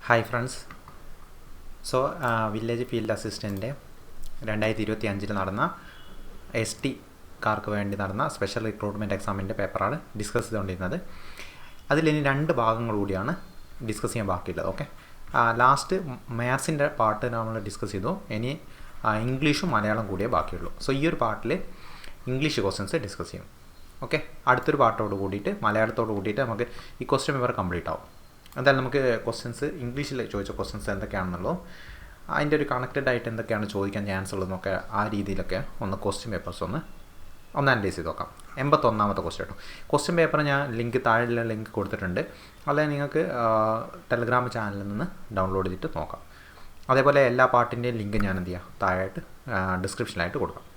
Hi friends. Village field assistant 2025 നടന്ന ST കാർക്ക് വേണ്ടി നടന്ന സ്പെഷ്യൽ റിക്രൂട്ട്മെൻറ്റ് എക്സാമിൻ്റെ പേപ്പറാണ് ഡിസ്കസ് ചെയ്തുകൊണ്ടിരുന്നത്. അതിലിനി 2 ഭാഗങ്ങൾ കൂടിയാണ് ഡിസ്കസ് ചെയ്യാൻ ബാക്കിയുള്ളത്. ഓക്കെ, ലാസ്റ്റ് മാത്സിൻ്റെ പാർട്ട് നമ്മൾ ഡിസ്കസ് ചെയ്തു. ഇനി ഇംഗ്ലീഷും മലയാളം കൂടിയേ ബാക്കിയുള്ളൂ. ഈ ഒരു പാർട്ടിൽ ഇംഗ്ലീഷ് ക്വസ്റ്റ്യൻസ് ഡിസ്കസ് ചെയ്യും. ഓക്കെ, അടുത്തൊരു പാർട്ടോട് കൂടിയിട്ട് മലയാളത്തോട് കൂടിയിട്ട് നമുക്ക് ഈ ക്വസ്റ്റ്യൻ പേപ്പർ കംപ്ലീറ്റ് ആവും. എന്തായാലും നമുക്ക് ക്വസ്റ്റ്യൻസ് ഇംഗ്ലീഷിൽ ചോദിച്ച ക്വസ്റ്റ്യൻസ് എന്തൊക്കെയാണെന്നുള്ളൂ, അതിൻ്റെ ഒരു കണക്റ്റഡ് ആയിട്ട് എന്തൊക്കെയാണ് ചോദിക്കാൻ ചാൻസ് ഉള്ളതെന്നൊക്കെ ആ രീതിയിലൊക്കെ ഒന്ന് ക്വസ്റ്റ്യൻ പേപ്പേഴ്സ് ഒന്ന് അനലൈസ് ചെയ്ത് നോക്കാം. 81ാമത്തെ ക്വസ്റ്റ്യൻ കേട്ടോ. ക്വസ്റ്റ്യൻ പേപ്പർ ഞാൻ താഴെയുള്ള ലിങ്ക് കൊടുത്തിട്ടുണ്ട്. അല്ലെങ്കിൽ നിങ്ങൾക്ക് ടെലഗ്രാം ചാനലിൽ നിന്ന് ഡൗൺലോഡ് ചെയ്തിട്ട് നോക്കാം. അതേപോലെ എല്ലാ പാർട്ടിൻ്റെയും ലിങ്ക് ഞാൻ എന്ത് ചെയ്യാം താഴെയായിട്ട് ഡിസ്ക്രിപ്ഷനിലായിട്ട് കൊടുക്കാം.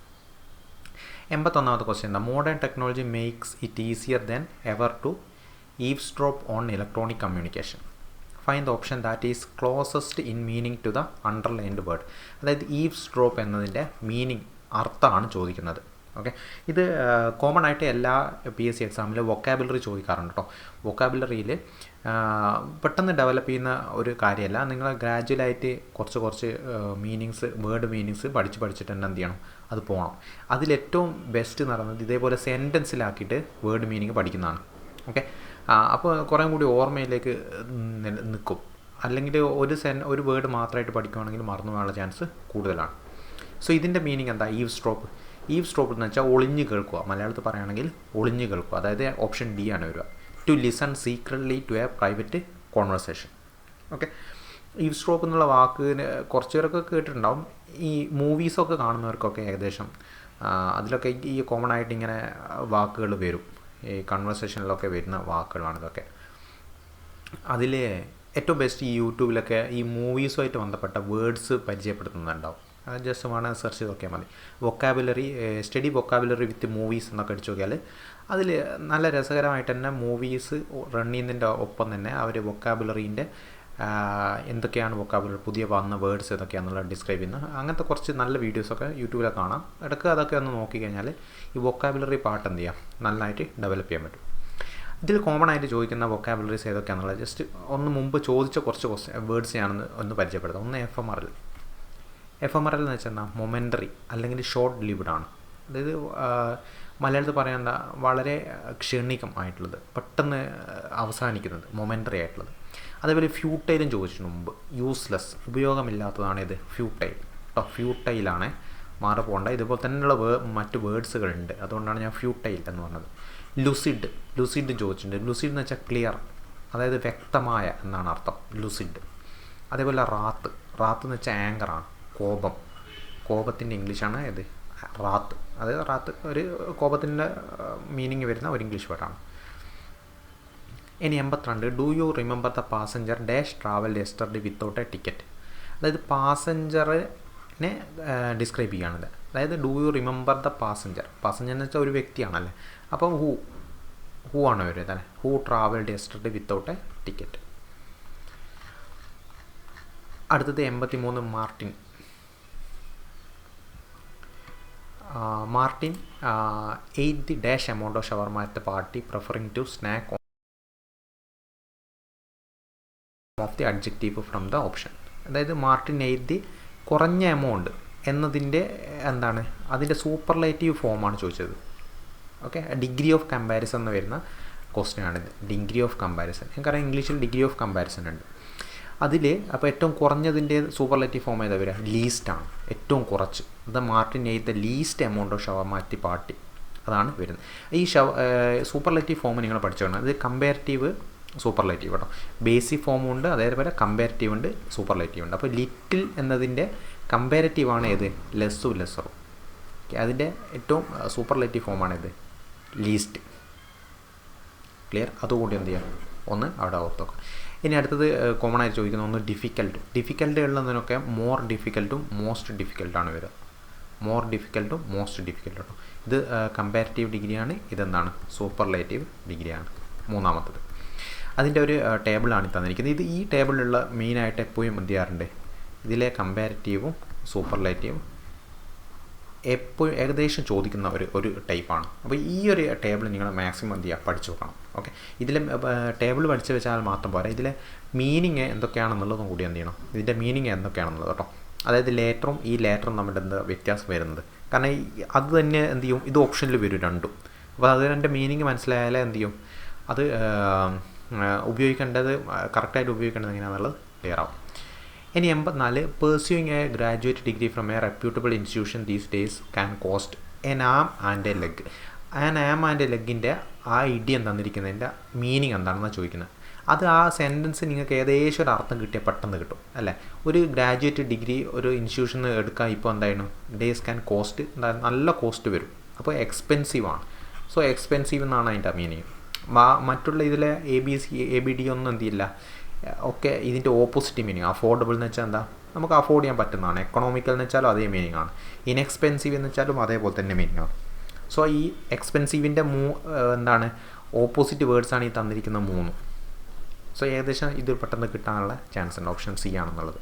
81ാമത്തെ ക്വസ്റ്റ്യൻ എന്താ? Modern technology makes it easier than ever to eavesdrop on electronic communication. Find the option that is closest in meaning to the underlined word. അതായത് eavesdrop എന്നതിൻ്റെ മീനിങ് അർത്ഥമാണ് ചോദിക്കുന്നത്. ഓക്കെ, ഇത് കോമൺ ആയിട്ട് എല്ലാ PSC എക്സാമിലും വൊക്കാബുലറി ചോദിക്കാറുണ്ട് കേട്ടോ. വൊക്കാബുലറിയിൽ പെട്ടെന്ന് ഡെവലപ്പ് ചെയ്യുന്ന ഒരു കാര്യമല്ല. നിങ്ങൾ ഗ്രാജുവലായിട്ട് കുറച്ച് മീനിങ്സ്, വേർഡ് മീനിങ്സ് പഠിച്ചിട്ട് തന്നെ എന്ത് ചെയ്യണം, അത് പോകണം. അതിലേറ്റവും ബെസ്റ്റ് എന്ന് പറയുന്നത് ഇതേപോലെ സെൻറ്റൻസിലാക്കിയിട്ട് വേർഡ് മീനിങ് പഠിക്കുന്നതാണ്. ഓക്കെ, അപ്പോൾ കുറേ കൂടി ഓർമ്മയിലേക്ക് നിൽക്കും. അല്ലെങ്കിൽ ഒരു വേർഡ് മാത്രമായിട്ട് പഠിക്കുകയാണെങ്കിൽ മറന്നു പോകാനുള്ള ചാൻസ് കൂടുതലാണ്. ഇതിൻ്റെ മീനിങ് എന്താ? ഈവ്സ്ഡ്രോപ്പ് എന്ന് വെച്ചാൽ ഒളിഞ്ഞ് കേൾക്കുക. മലയാളത്തിൽ പറയുകയാണെങ്കിൽ ഒളിഞ്ഞ് കേൾക്കുക. അതായത് ഓപ്ഷൻ ഡി ആണ് വരിക. To listen secretly to a private conversation. Okay, eavesdrop എന്നുള്ള വാക്കിന് കുറച്ച് പേരൊക്കെ കേട്ടിട്ടുണ്ടാവും. ഈ മൂവീസൊക്കെ കാണുന്നവർക്കൊക്കെ ഏകദേശം അതിലൊക്കെ ഈ കോമൺ ആയിട്ട് ഇങ്ങനെ വാക്കുകൾ വരും. ഈ കൺവെർസേഷനിലൊക്കെ വരുന്ന വാക്കുകളാണ് ഇതൊക്കെ. അതിൽ ഏറ്റവും ബെസ്റ്റ് ഈ യൂട്യൂബിലൊക്കെ ഈ മൂവീസുമായിട്ട് ബന്ധപ്പെട്ട വേർഡ്സ് പരിചയപ്പെടുത്തുന്നുണ്ടാവും. അത് ജസ്റ്റ് വേണമെങ്കിൽ സെർച്ച് ചെയ്ത് നോക്കിയാൽ മതി. വൊക്കാബുലറി സ്റ്റഡി വൊക്കാബുലറി വിത്ത് മൂവീസ് എന്നൊക്കെ അടിച്ചു നോക്കിയാൽ അതിൽ നല്ല രസകരമായിട്ട് തന്നെ മൂവീസ് റൺ ചെയ്യുന്നതിൻ്റെ ഒപ്പം തന്നെ അവർ വൊക്കാബുലറീൻ്റെ എന്തൊക്കെയാണ് വൊക്കാബുലറി, പുതിയ വന്ന വേർഡ്സ് ഏതൊക്കെയാണെന്നുള്ളത് ഡിസ്ക്രൈബ് ചെയ്യുന്ന അങ്ങനത്തെ കുറച്ച് നല്ല വീഡിയോസൊക്കെ യൂട്യൂബിലൊക്കെ കാണാം. ഇടയ്ക്ക് അതൊക്കെ ഒന്ന് നോക്കിക്കഴിഞ്ഞാൽ ഈ വൊക്കാബുലറി പാർട്ട് എന്ത് ചെയ്യാം, നല്ലതായിട്ട് ഡെവലപ്പ് ചെയ്യാൻ പറ്റും. ഇതിൽ കോമൺ ആയിട്ട് ചോദിക്കുന്ന വൊക്കാബുലറീസ് ഏതൊക്കെയാണെന്നുള്ളത് ജസ്റ്റ് ഒന്ന് മുമ്പ് ചോദിച്ച കുറച്ച് വേർഡ്സ് ഞാനൊന്ന് ഒന്ന് പരിചയപ്പെടുത്താം. ഒന്ന് എഫെമറൽ എന്ന് വെച്ചാൽ എന്താ? മൊമെൻ്ററി അല്ലെങ്കിൽ ഷോർട്ട് ലിവ്ഡ് ആണ്. അതായത് മലയാളത്തിൽ പറയാൻ എന്താ, വളരെ ക്ഷണികം ആയിട്ടുള്ളത്, പെട്ടെന്ന് അവസാനിക്കുന്നത്, മൊമെൻ്ററി ആയിട്ടുള്ളത്. അതേപോലെ ഫ്യൂട്ടൈലും ചോദിച്ചിട്ടുണ്ട് മുമ്പ്. യൂസ്ലെസ്, ഉപയോഗമില്ലാത്തതാണ് ഇത് ഫ്യൂട്ടൈൽ കേട്ടോ. ഫ്യൂട്ടൈലാണ്, മാറി പോകേണ്ട. ഇതുപോലെ തന്നെയുള്ള മറ്റ് വേർഡ്സുകളുണ്ട്, അതുകൊണ്ടാണ് ഞാൻ ഫ്യൂട്ടൈൽ എന്ന് പറഞ്ഞത്. ലുസിഡ് ചോദിച്ചിട്ടുണ്ട്. ലുസിഡ് എന്ന് വെച്ചാൽ ക്ലിയർ, അതായത് വ്യക്തമായ എന്നാണ് അർത്ഥം ലുസിഡ്. അതേപോലെ റാത്ത് എന്ന് വെച്ചാൽ ആങ്കറാണ്, കോപത്തിൻ്റെ ഇംഗ്ലീഷാണ് ഇത് റാത്ത്. അതായത് റാത്ത് ഒരു കോപത്തിൻ്റെ മീനിങ് വരുന്ന ഒരു ഇംഗ്ലീഷ് വേർഡാണ്. ഇനി 82, do you remember the passenger dash travel yesterday without a ticket. അതായത് പാസഞ്ചറിനെ ഡിസ്ക്രൈബ് ചെയ്യുകയാണത്. അതായത് do you remember the passenger എന്ന് വെച്ചാൽ ഒരു വ്യക്തിയാണല്ലേ. അപ്പം ഹൂ ആണ് വരുന്നത് അല്ലേ. Who travelled yesterday without a ticket. അടുത്തത് 83, Martin ate the dash amount of shawarma at the party preferring to snack of the adjective from the option. അതായത് മാർട്ടിൻ എയ്റ്റ് ദി കുറഞ്ഞ എമൗണ്ട് എന്നതിൻ്റെ എന്താണ്, അതിൻ്റെ സൂപ്പർലേറ്റീവ് ഫോമാണ് ചോദിച്ചത്. ഓക്കെ, ഡിഗ്രി ഓഫ് കമ്പാരിസൺ എന്ന് വരുന്ന ക്വസ്റ്റ്യൻ ആണിത്. ഡിഗ്രി ഓഫ് കമ്പാരിസൺ എനിക്കറിയാം, ഇംഗ്ലീഷിൽ ഡിഗ്രി ഓഫ് കമ്പാരിസൺ ഉണ്ട്. അതിൽ അപ്പോൾ ഏറ്റവും കുറഞ്ഞതിൻ്റെ സൂപ്പർലേറ്റീവ് ഫോം ഏതാ വരിക? ലീസ്റ്റാണ്, ഏറ്റവും കുറച്ച്. അത് Martin eight the least amount of shawarma at party, അതാണ് വരുന്നത്. ഈ സൂപ്പർലേറ്റീവ് ഫോം നിങ്ങൾ പഠിച്ചോണം. ഇത് കമ്പാരിറ്റീവ് സൂപ്പർലേറ്റീവ് കേട്ടോ. ബേസിക് ഫോമും ഉണ്ട്, അതേപോലെ കമ്പാരിറ്റീവ് ഉണ്ട്, സൂപ്പർലേറ്റീവ് ഉണ്ട്. അപ്പോൾ ലിറ്റിൽ എന്നതിൻ്റെ കമ്പാരിറ്റീവാണ് ഏത്? ലെസ്സറും. അതിൻ്റെ ഏറ്റവും സൂപ്പർലേറ്റീവ് ഫോമാണ് ഇത് ലീസ്റ്റ്. ക്ലിയർ? അതുകൂടി എന്ത് ചെയ്യാം, ഒന്ന് അവിടെ ഓർത്ത് നോക്കാം. ഇനി അടുത്തത് കോമൺ ആയിട്ട് ചോദിക്കുന്ന ഒന്ന് ഡിഫിക്കൽട്ട് ഉള്ളതിനൊക്കെ മോർ ഡിഫിക്കൽട്ടും മോസ്റ്റ് ഡിഫിക്കൽട്ടാണ് വരിക. മോർ ഡിഫിക്കൽട്ടും മോസ്റ്റ് ഡിഫിക്കൽട്ടും കേട്ടോ. ഇത് കമ്പാരിറ്റീവ് ഡിഗ്രിയാണ്, ഇതെന്താണ്? സൂപ്പർലേറ്റീവ് ഡിഗ്രിയാണ്. മൂന്നാമത്തത് അതിൻ്റെ ഒരു ടേബിളാണ് തന്നിരിക്കുന്നത്. ഈ ടേബിളിലുള്ള മെയിനായിട്ട് എപ്പോഴും എന്ത് ചെയ്യാറുണ്ട്, ഇതിലെ കമ്പാരിറ്റീവും സൂപ്പർലേറ്റീവും എപ്പോഴും ഏകദേശം ചോദിക്കുന്ന ഒരു ടൈപ്പാണ്. അപ്പോൾ ഈ ഒരു ടേബിൾ നിങ്ങൾ മാക്സിമം എന്ത് ചെയ്യുക, പഠിച്ചു നോക്കണം. ഓക്കെ, ഇതിലെ ടേബിൾ പഠിച്ച് വെച്ചാൽ മാത്രം പോരാ, ഇതിലെ മീനിങ് എന്തൊക്കെയാണെന്നുള്ളതും കൂടി എന്ത് ചെയ്യണം, ഇതിൻ്റെ മീനിങ് എന്തൊക്കെയാണെന്നുള്ളത് കേട്ടോ. അതായത് ലേറ്ററും ഈ ലേറ്ററും തമ്മിൽ എന്താ വ്യത്യാസം വരുന്നത്, കാരണം അത് തന്നെ എന്ത് ചെയ്യും, ഇത് ഓപ്ഷനിൽ വരും രണ്ടും. അപ്പോൾ അതിൻ്റെ മീനിങ് മനസ്സിലായാലേ എന്ത് ചെയ്യും, അത് ഉപയോഗിക്കേണ്ടത് കറക്റ്റായിട്ട് ഉപയോഗിക്കേണ്ടത് എങ്ങനെയാണെന്നുള്ളത് ക്ലിയർ ആവും. ഇനി 84, pursuing a graduate degree from a reputable institution these days can cost an arm and a leg. An arm and a ലെഗിൻ്റെ ആ ഇഡിയം തന്നിരിക്കുന്നതിൻ്റെ മീനിങ് എന്താണെന്നാണ് ചോദിക്കുന്നത്. അത് ആ സെൻറ്റൻസ് നിങ്ങൾക്ക് ഏകദേശം ഒരു അർത്ഥം കിട്ടിയാൽ പെട്ടെന്ന് കിട്ടും അല്ലേ. ഒരു ഗ്രാജുവേറ്റ് ഡിഗ്രി ഒരു ഇൻസ്റ്റിറ്റ്യൂഷനിൽ എടുക്കാൻ ഇപ്പോൾ എന്തായിരുന്നു, ഡേയ്സ് ക്യാൻ കോസ്റ്റ്, നല്ല കോസ്റ്റ് വരും, അപ്പോൾ എക്സ്പെൻസീവ് ആണ്. സോ എക്സ്പെൻസീവ് എന്നാണ് അതിൻ്റെ മീനിങ്. മറ്റുള്ള ഇതിലെ ABD ഒന്നും എന്തില്ല, ഒക്കെ ഇതിൻ്റെ ഓപ്പോസിറ്റ് മീനിങ്. അഫോർഡബിൾ എന്ന് വെച്ചാൽ എന്താ, നമുക്ക് അഫോർഡ് ചെയ്യാൻ പറ്റുന്നതാണ്. എക്കണോമിക്കൽ എന്ന് വെച്ചാലും അതേ മീനിങ് ആണ്. ഇൻഎക്സ്പെൻസീവ് എന്ന് വെച്ചാലും അതേപോലെ തന്നെ മീനിങ് ആണ്. സോ ഈ എക്സ്പെൻസീവിൻ്റെ എന്താണ് ഓപ്പോസിറ്റ് വേർഡ്സാണ് ഈ തന്നിരിക്കുന്ന 3. സോ ഏകദേശം ഇത് പെട്ടെന്ന് കിട്ടാനുള്ള ചാൻസ് ഉണ്ട്. ഓപ്ഷൻ C ആണെന്നുള്ളത്.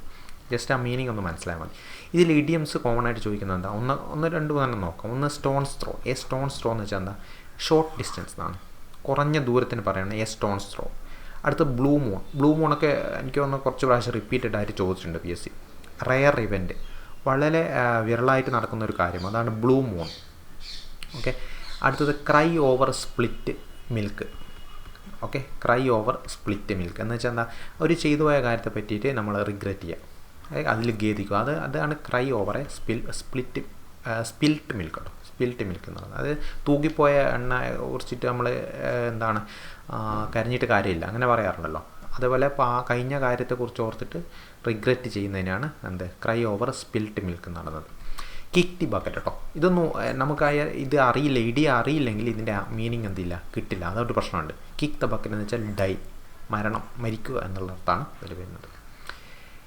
ജസ്റ്റ് ആ മീനിങ് ഒന്ന് മനസ്സിലായാൽ മതി. ഇതിൽ ഇഡിയംസ് കോമൺ ആയിട്ട് ചോദിക്കുന്നത് എന്താ, ഒന്ന് 2 തന്നെ നോക്കാം. ഒന്ന് stones throw. A stones throw എന്ന് വെച്ചാൽ എന്താ, ഷോർട്ട് ഡിസ്റ്റൻസ് എന്നാണ്, കുറഞ്ഞ ദൂരത്തിന് പറയുന്നത് എ സ്റ്റോൺസ് ത്രോ. അടുത്ത് ബ്ലൂ മൂൺ. ബ്ലൂ മൂണൊക്കെ എനിക്ക് തോന്നുന്നു കുറച്ച് പ്രാവശ്യം റിപ്പീറ്റഡ് ആയിട്ട് ചോദിച്ചിട്ടുണ്ട് PSC. റെയർ ഇവൻറ്റ്, വളരെ വിരളായിട്ട് നടക്കുന്ന ഒരു കാര്യം, അതാണ് ബ്ലൂ മൂൺ. ഓക്കെ, അടുത്തത് cry over split milk. Okay, cry over split milk എന്ന് വെച്ചാൽ എന്താ, ഒരു ചെയ്തു പോയ കാര്യത്തെ പറ്റിയിട്ട് നമ്മൾ റിഗ്രറ്റ് ചെയ്യുക, അതിൽ ഖേദിക്കുക. അതാണ് ക്രൈ ഓവർ സ്പിൽറ്റ് മിൽക്ക് കേട്ടോ. സ്പിൽറ്റ് മിൽക്ക് എന്ന് പറയുന്നത് അത് തൂക്കിപ്പോയ എണ്ണ കുറിച്ചിട്ട് നമ്മൾ എന്താണ് കരഞ്ഞിട്ട് കാര്യമില്ല, അങ്ങനെ പറയാറുണ്ടല്ലോ. അതേപോലെ കഴിഞ്ഞ കാര്യത്തെക്കുറിച്ച് ഓർത്തിട്ട് റിഗ്രറ്റ് ചെയ്യുന്നതിനാണ് എന്ത്, ക്രൈ ഓവർ സ്പിൽറ്റ് മിൽക്ക് എന്ന് പറയുന്നത്. കിക്ക് ദി ബക്കറ്റ് കേട്ടോ. ഇതൊന്നും നമുക്ക് ഇത് അറിയില്ല, അറിയില്ലെങ്കിൽ ഇതിൻ്റെ മീനിങ് എന്തില്ല, കിട്ടില്ല. അതൊരു പ്രശ്നമുണ്ട്. കിക്ക് ദ ബക്കറ്റ് എന്ന് വെച്ചാൽ ഡൈ, മരിക്കുക എന്നുള്ള അർത്ഥമാണ് ഇതിൽ വരുന്നത്.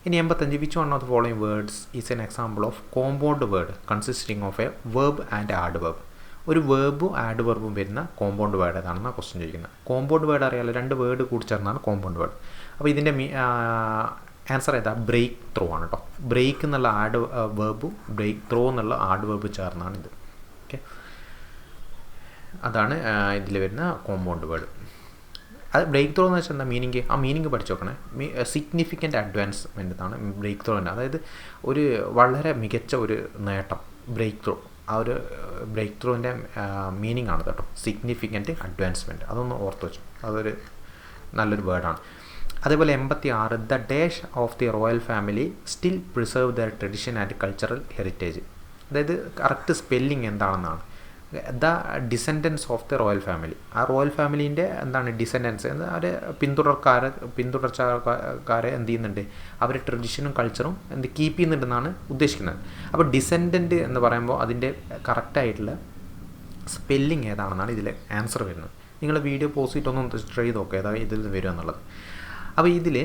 ഇനി 85, which one of the following words is an example of compound word consisting of A verb and add verb. ഒരു വേർബും ആഡ് വേർബും വരുന്ന കോമ്പൗണ്ട് വേർഡ് ഏതാണെന്നാണ് ക്വസ്റ്റ്യൻ ചോദിക്കുന്നത്. കോമ്പൗണ്ട് വേർഡ് അറിയാമല്ലോ, 2 വേർഡ് കൂടി ചേർന്നാണ് കോമ്പൗണ്ട് വേർഡ്. അപ്പോൾ ഇതിൻ്റെ ആൻസർ ഏതാ, ബ്രേക്ക് ത്രോ ആണ് കേട്ടോ. ബ്രേക്ക് എന്നുള്ള ആഡ് വേർബും ബ്രേക്ക് ത്രോ എന്നുള്ള ആഡ് വേർബ് ചേർന്നാണ് ഇത്. ഓക്കെ, അതാണ് ഇതിൽ വരുന്ന കോമ്പൗണ്ട് വേർഡ്. അത് ബ്രേക്ക് ത്രോ എന്ന് വെച്ചാൽ എന്താ മീനിങ്, ആ മീനിങ് പഠിച്ചു നോക്കണേ. സിഗ്നിഫിക്കൻ്റ് അഡ്വാൻസ്മെൻ്റ് എന്നാണ് ബ്രേക്ക് ത്രോ തന്നെ. അതായത് ഒരു വളരെ മികച്ച ഒരു നേട്ടം, ബ്രേക്ക് ത്രോ. ആ ഒരു ബ്രേക്ക് ത്രോൻ്റെ മീനിങ് ആണ് കേട്ടോ, സിഗ്നിഫിക്കൻ്റ് അഡ്വാൻസ്മെൻറ്റ്. അതൊന്ന് ഓർത്ത് വെച്ചു, അതൊരു നല്ലൊരു വേർഡാണ്. അതേപോലെ 86, the dash of the royal family still preserve there tradition and cultural heritage. അതായത് കറക്റ്റ് സ്പെല്ലിങ് എന്താണെന്നാണ്, the descendants of the royal family. ആ റോയൽ ഫാമിലീൻ്റെ എന്താണ് ഡിസെൻഡൻസ്, അവർ പിന്തുടർച്ചക്കാരെ എന്ത് ചെയ്യുന്നുണ്ട്, അവർ ട്രഡിഷനും കൾച്ചറും കീപ്പ് ചെയ്യുന്നുണ്ടെന്നാണ് ഉദ്ദേശിക്കുന്നത്. അപ്പോൾ ഡിസെൻഡൻറ്റ് എന്ന് പറയുമ്പോൾ അതിൻ്റെ കറക്റ്റായിട്ടുള്ള സ്പെല്ലിങ് ഏതാണെന്നാണ് ഇതിൽ ആൻസർ വരുന്നത്. നിങ്ങൾ വീഡിയോ പോസ്റ്റ് ചെയ്തിട്ടൊന്നും ട്രൈ ചെയ്ത് നോക്കുക ഏതാ ഇതിൽ വരിക എന്നുള്ളത്. അപ്പോൾ ഇതിൽ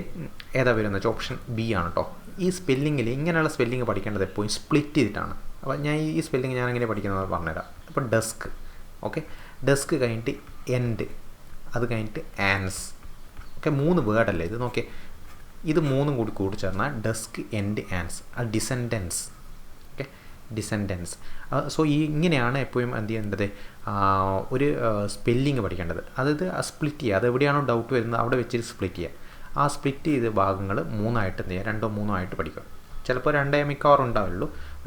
ഏതാ വരുന്നത് വെച്ചാൽ ഓപ്ഷൻ B ആണ് കേട്ടോ. ഈ സ്പെല്ലിങ്ങിൽ ഇങ്ങനെയുള്ള സ്പെല്ലിങ് പഠിക്കേണ്ടത് എപ്പോഴും സ്പ്ലിറ്റ് ചെയ്തിട്ടാണ്. അപ്പോൾ ഞാൻ ഈ സ്പെല്ലിങ് ഞാൻ എങ്ങനെ പഠിക്കുന്നത് പറഞ്ഞുതരാം. അപ്പോൾ ഡെസ്ക്, ഓക്കെ, ഡെസ്ക് കഴിഞ്ഞിട്ട് എൻഡ്, അത് കഴിഞ്ഞിട്ട് ആൻസ്. ഓക്കെ, 3 വേർഡല്ലേ ഇത്, നോക്കിയേ, ഇത് 3 കൂടി ചേർന്നാൽ ഡെസ്ക് എൻഡ് ആൻസ്, അത് ഡിസെൻഡൻസ്. Okay, descendants. സോ ഇങ്ങനെയാണ് എപ്പോഴും എന്ത് ചെയ്യേണ്ടത്, ഒരു സ്പെല്ലിങ് പഠിക്കേണ്ടത്. അതായത് സ്പ്ലിറ്റ് ചെയ്യുക, അതെവിടെയാണോ ഡൗട്ട് വരുന്നത് അവിടെ വെച്ചിട്ട് സ്പ്ലിറ്റ് ചെയ്യുക. ആ സ്പ്ലിറ്റ് ചെയ്ത ഭാഗങ്ങൾ 3ആയിട്ട് എന്ത് ചെയ്യുക, 2 3 ആയിട്ട് പഠിക്കുക. ചിലപ്പോൾ 2 മിക്കവാറും ഉണ്ടാവുള്ളൂ.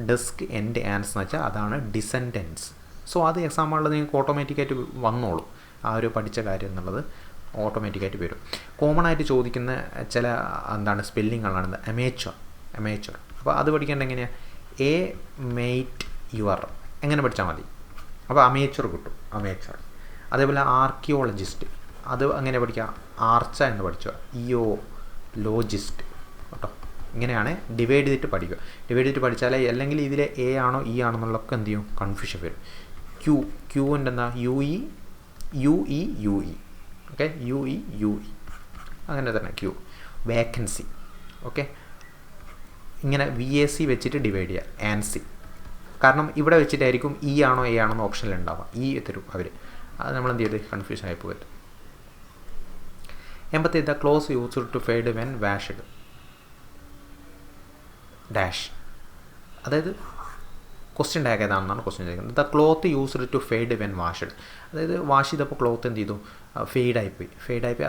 ഡെസ്ക് എൻഡ് ആൻസ് എന്ന് വെച്ചാൽ അതാണ് ഡിസെൻഡൻസ്. സോ അത് എക്സാമ്പിളിൽ നിങ്ങൾക്ക് ഓട്ടോമാറ്റിക്കായിട്ട് വന്നോളൂ, ആ ഒരു പഠിച്ച കാര്യം എന്നുള്ളത് ഓട്ടോമാറ്റിക്കായിട്ട് വരും. കോമൺ ആയിട്ട് ചോദിക്കുന്ന ചില എന്താണ് സ്പെല്ലിങ്ങുകളാണ് അമേച്ചർ. അപ്പോൾ അത് പഠിക്കേണ്ട എങ്ങനെയാണ്, എ മെയ്റ്റ് യുവർ, എങ്ങനെ പഠിച്ചാൽ മതി. അപ്പോൾ അമേച്ചർ കിട്ടും, അമേച്ചർ. അതേപോലെ ആർക്കിയോളജിസ്റ്റ്, അത് അങ്ങനെ പഠിക്കുക, ആർച്ച എന്ന് പഠിക്കുക. ലോജിസ്റ്റ് കേട്ടോ. ഇങ്ങനെയാണ് ഡിവൈഡ് ചെയ്തിട്ട് പഠിക്കുക. ഡിവൈഡ് ചെയ്തിട്ട് പഠിച്ചാലേ, അല്ലെങ്കിൽ ഇതിലെ എ ആണോ ഇ ആണോ എന്നുള്ളതൊക്കെ എന്ത് ചെയ്യും, കൺഫ്യൂഷൻ വരും. ക്യൂൻ്റെ എന്താ, U E. Okay, U E അങ്ങനെ തന്നെ ക്യൂ. വേക്കൻസി, ഓക്കെ, ഇങ്ങനെ VAC വെച്ചിട്ട് ഡിവൈഡ് ചെയ്യുക. ആൻസി, കാരണം ഇവിടെ വെച്ചിട്ടായിരിക്കും ഇ ആണോ എ ആണോ എന്ന് ഓപ്ഷനിൽ ഉണ്ടാവുക. തരും അവർ, അത് നമ്മൾ എന്ത് ചെയ്ത് കൺഫ്യൂഷൻ ആയി പോകരുത്. 87, the clothes used to fade when washed dash. അതായത് ക്വസ്റ്റ്യൻ ടാഗ് ഏതാണെന്നാണ് ക്വസ്റ്റ്യൻ ചോദിക്കുന്നത്. The cloth used to fade when washed, അതായത് വാഷ് ചെയ്തപ്പോൾ ക്ലോത്ത് എന്ത് ചെയ്തു, ഫെയ്ഡായിപ്പോയി.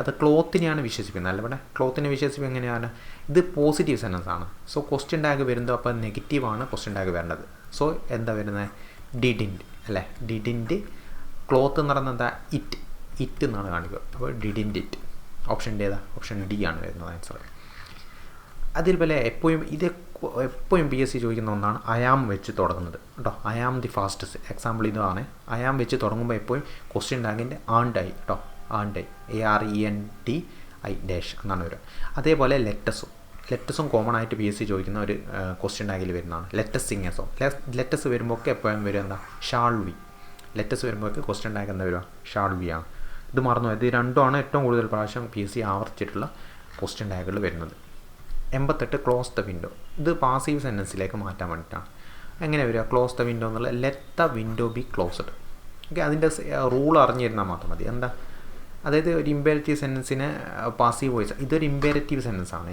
അത് ക്ലോത്തിനെയാണ് വിശ്വസിക്കുന്നത്, അല്ല ഇവിടെ ക്ലോത്തിനെ വിശ്വസിക്കുക എങ്ങനെയാണ്, ഇത് പോസിറ്റീവ് സെൻറ്റൻസ് ആണ്. സോ ക്വസ്റ്റ്യൻ ടാഗ് വരുന്നത് അപ്പോൾ നെഗറ്റീവാണ് ക്വസ്റ്റ്യൻ ടാഗ് വരേണ്ടത്. സോ എന്താ വരുന്നത്, ഡിഡിൻറ്റ് അല്ലേ, ഡിഡിൻറ്റ്. ക്ലോത്ത് എന്ന് പറയുന്നത് എന്താ, ഇറ്റ് എന്നാണ് കാണിക്കുക. അപ്പോൾ ഡിഡിൻറ്റ് ഇറ്റ്. ഓപ്ഷൻ ഡി ഏതാ, ഓപ്ഷൻ ഡി ആണ് വരുന്നത് ആൻസർ. അതിൽ പോലെ എപ്പോഴും PSC ചോദിക്കുന്ന ഒന്നാണ് അയാം വെച്ച് തുടങ്ങുന്നത് കേട്ടോ. അയാം ദി ഫാസ്റ്റസ്റ്റ്, എക്സാമ്പിൾ ഇതാണ്. അയാം വെച്ച് തുടങ്ങുമ്പോൾ എപ്പോഴും ക്വസ്റ്റ്യൻ ടാഗിൻ്റെ ആണ്ടായി കേട്ടോ, ആണ്ടായി ARENTI ഡാഷ് എന്നാണ് വരിക. അതേപോലെ ലെറ്റസും കോമൺ ആയിട്ട് PSC ചോദിക്കുന്ന ഒരു ക്വസ്റ്റ്യൻ ടാഗിൽ വരുന്നതാണ്. Let's sing a song. Let's വരുമ്പോൾ ഒക്കെ എപ്പോഴും വരും എന്താ, ഷാൾ വി. ലെറ്റസ് വരുമ്പോഴൊക്കെ ക്വസ്റ്റ്യൻ ടാഗ് എന്താ വരിക, ഷാൾ വി ആണ്. ഇത് മറന്നു, ഇത് രണ്ടുമാണ് ഏറ്റവും കൂടുതൽ പ്രാവശ്യം PSC ആവർത്തിച്ചിട്ടുള്ള ക്വസ്റ്റ്യൻ ടാഗുകൾ വരുന്നത്. 88 ക്ലോസ് ദ വിൻഡോ. ഇത് പാസീവ് സെൻറ്റൻസിലേക്ക് മാറ്റാൻ വേണ്ടിയിട്ടാണ്. എങ്ങനെ വരിക, ക്ലോസ് ദ വിൻഡോ എന്നുള്ള let the window B closed. Okay, അതിൻ്റെ റൂൾ അറിഞ്ഞിരുന്നാൽ മാത്രം മതി. എന്താ, അതായത് ഒരു ഇമ്പേരറ്റീവ് സെൻറ്റൻസിന് പാസീവ് വോയിസ്, ഇതൊരു ഇമ്പേരറ്റീവ് സെൻറ്റൻസ് ആണ്.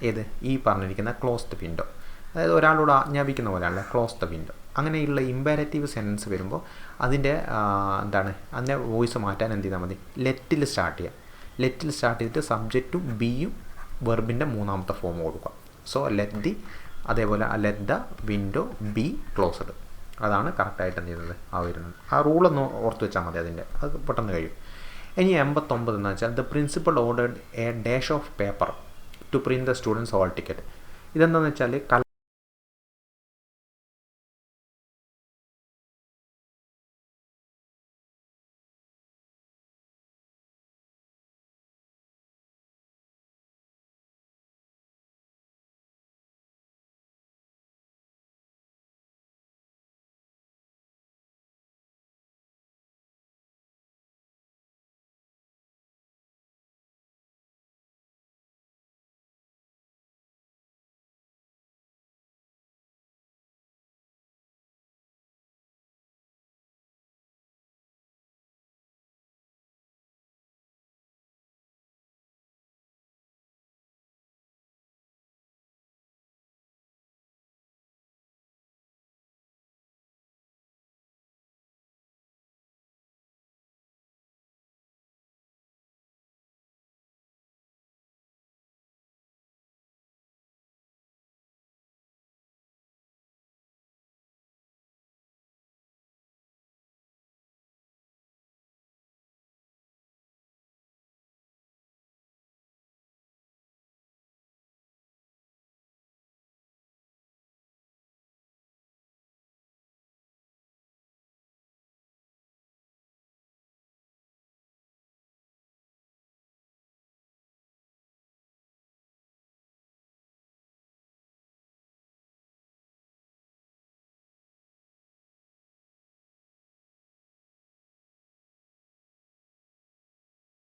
ഏത് ഈ പറഞ്ഞിരിക്കുന്ന ക്ലോസ് ദ വിൻഡോ, അതായത് ഒരാളോട് ആജ്ഞാപിക്കുന്ന പോലെയല്ല, ക്ലോസ് ദ വിൻഡോ. അങ്ങനെയുള്ള ഇമ്പേരറ്റീവ് സെൻറ്റൻസ് വരുമ്പോൾ അതിൻ്റെ അതിൻ്റെ വോയിസ് മാറ്റാൻ എന്ത് ചെയ്താൽ മതി, ലെറ്റിൽ സ്റ്റാർട്ട് ചെയ്തിട്ട് സബ്ജക്റ്റും ബിയും വെർബിൻ്റെ മൂന്നാമത്തെ ഫോം കൊടുക്കുക. സോ അതേപോലെ let the window B closed. അതാണ് കറക്റ്റായിട്ട് എന്ത് ചെയ്യുന്നത് വരുന്നത്. ആ റൂളൊന്ന് ഓർത്ത് വെച്ചാൽ മതി, അത് പെട്ടെന്ന് കഴിയും. ഇനി 89 എന്ന് വെച്ചാൽ the principal ordered A dash of paper two print the students hall ticket. ഇതെന്താണെന്ന് വെച്ചാൽ